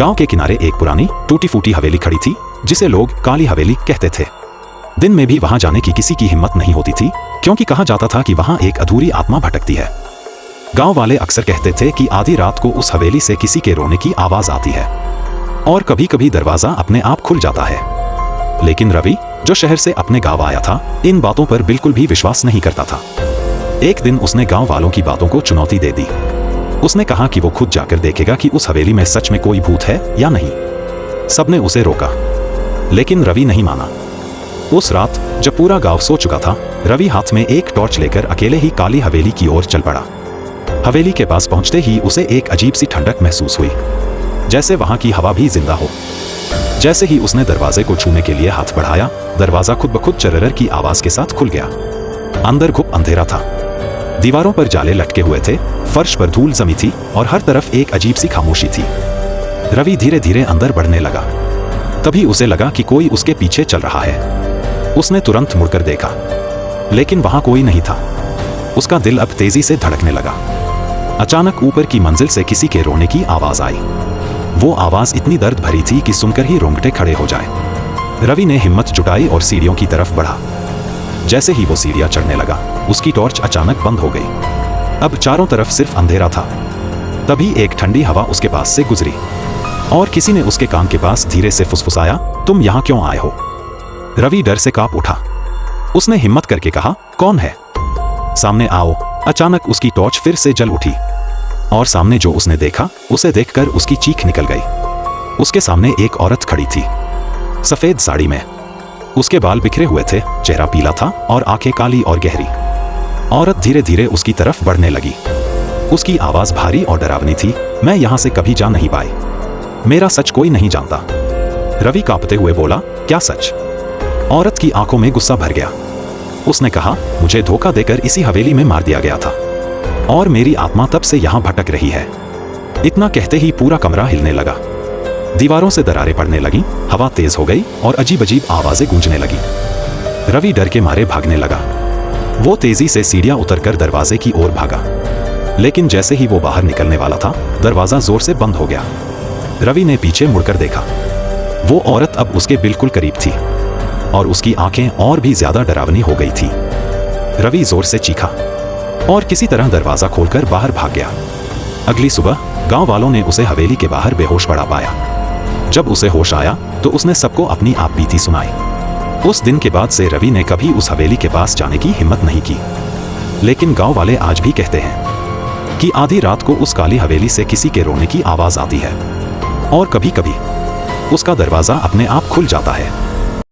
गांव के किनारे एक पुरानी टूटी फूटी हवेली खड़ी थी जिसे लोग काली हवेली कहते थे। दिन में भी वहां जाने की किसी की हिम्मत नहीं होती थी, क्योंकि कहा जाता था कि वहां एक अधूरी आत्मा भटकती है। गांव वाले अक्सर कहते थे कि आधी रात को उस हवेली से किसी के रोने की आवाज आती है और कभी कभी दरवाजा अपने आप खुल जाता है। लेकिन रवि, जो शहर से अपने गांव आया था, इन बातों पर बिल्कुल भी विश्वास नहीं करता था। एक दिन उसने गांव वालों की बातों को चुनौती दे दी। उसने कहा कि वो खुद जाकर देखेगा कि उस हवेली में सच में कोई भूत है या नहीं। सबने उसे रोका, लेकिन रवि नहीं माना। उस रात जब पूरा गांव सो चुका था, रवि हाथ में एक टॉर्च लेकर अकेले ही काली हवेली की ओर चल पड़ा। हवेली के पास पहुंचते ही उसे एक अजीब सी ठंडक महसूस हुई, जैसे वहां की हवा भी जिंदा हो। जैसे ही उसने दरवाजे को छूने के लिए हाथ बढ़ाया, दरवाजा खुद ब खुद चरर की आवाज के साथ खुल गया। अंदर घुप अंधेरा था, दीवारों पर जाले लटके हुए थे, फर्श पर धूल जमी थी और हर तरफ एक अजीब सी खामोशी थी। रवि धीरे धीरे अंदर बढ़ने लगा। तभी उसे लगा कि कोई उसके पीछे चल रहा है। उसने तुरंत मुड़कर देखा, लेकिन वहां कोई नहीं था। उसका दिल अब तेजी से धड़कने लगा। अचानक ऊपर की मंजिल से किसी के रोने की आवाज आई। वो आवाज इतनी दर्द भरी थी कि सुनकर ही रोंगटे खड़े हो जाए। रवि ने हिम्मत जुटाई और सीढ़ियों की तरफ बढ़ा। जैसे ही वो सीढ़ियां चढ़ने लगा, उसकी टॉर्च अचानक बंद हो गई। अब चारों तरफ सिर्फ अंधेरा था। तभी एक ठंडी हवा उसके पास से गुजरी और किसी ने उसके कान के पास धीरे से फुसफुसाया, तुम यहाँ क्यों आए हो? रवि डर से कांप उठा। उसने हिम्मत करके कहा, कौन है? सामने आओ। अचानक उसकी टॉर्च फिर से जल उठी और सामने जो उसने देखा, उसे देखकर उसकी चीख निकल गई। उसके सामने एक औरत खड़ी थी, सफेद साड़ी में। उसके बाल बिखरे हुए थे, चेहरा पीला था और आंखें काली और गहरी। औरत धीरे धीरे उसकी तरफ बढ़ने लगी। उसकी आवाज भारी और डरावनी थी, मैं यहां से कभी जा नहीं पाई। मेरा सच कोई नहीं जानता। रवि कांपते हुए बोला, क्या सच? औरत की आंखों में गुस्सा भर गया। उसने कहा, मुझे धोखा देकर इसी हवेली में मार दिया गया था और मेरी आत्मा तब से यहां भटक रही है। इतना कहते ही पूरा कमरा हिलने लगा। दीवारों से दरारें पड़ने लगीं, हवा तेज हो गई और अजीब अजीब आवाजें गूंजने लगी। रवि डर के मारे भागने लगा। वो तेजी से सीढ़ियां उतरकर दरवाजे की ओर भागा, लेकिन जैसे ही वो बाहर निकलने वाला था, दरवाजा जोर से बंद हो गया। रवि ने पीछे मुड़कर देखा। वो औरत अब उसके बिल्कुल करीब थी और उसकी आंखें और भी ज्यादा डरावनी हो गई थी। रवि जोर से चीखा और किसी तरह दरवाजा खोलकर बाहर भाग गया। अगली सुबह गांव वालों ने उसे हवेली के बाहर बेहोश पड़ा पाया। जब उसे होश आया तो उसने सबको अपनी आप बीती सुनाई। उस दिन के बाद से रवि ने कभी उस हवेली के पास जाने की हिम्मत नहीं की। लेकिन गांव वाले आज भी कहते हैं कि आधी रात को उस काली हवेली से किसी के रोने की आवाज आती है और कभी कभी उसका दरवाजा अपने आप खुल जाता है।